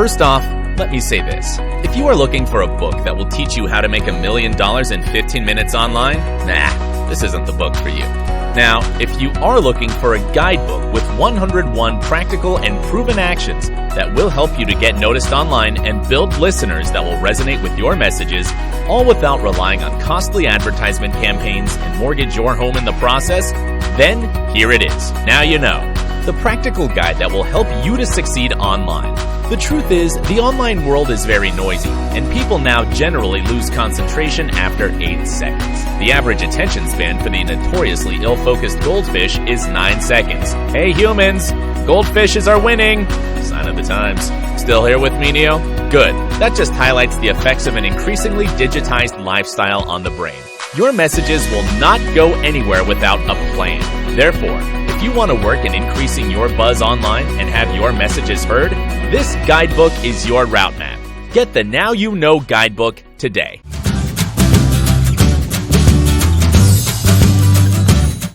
First off, let me say this. If you are looking for a book that will teach you how to make $1 million in 15 minutes online, this isn't the book for you. Now, if you are looking for a guidebook with 101 practical and proven actions that will help you to get noticed online and build listeners that will resonate with your messages, all without relying on costly advertisement campaigns and mortgage your home in the process, then here it is. Now you know. The practical guide that will help you to succeed online. The truth is, the online world is very noisy, and people now generally lose concentration after 8 seconds. The average attention span for the notoriously ill-focused goldfish is 9 seconds. Hey humans, goldfishes are winning! Sign of the times. Still here with me, Neo? Good. That just highlights the effects of an increasingly digitized lifestyle on the brain. Your messages will not go anywhere without a plan. Therefore, if you want to work in increasing your buzz online and have your messages heard, this guidebook is your route map. Get the Now You Know Guidebook today.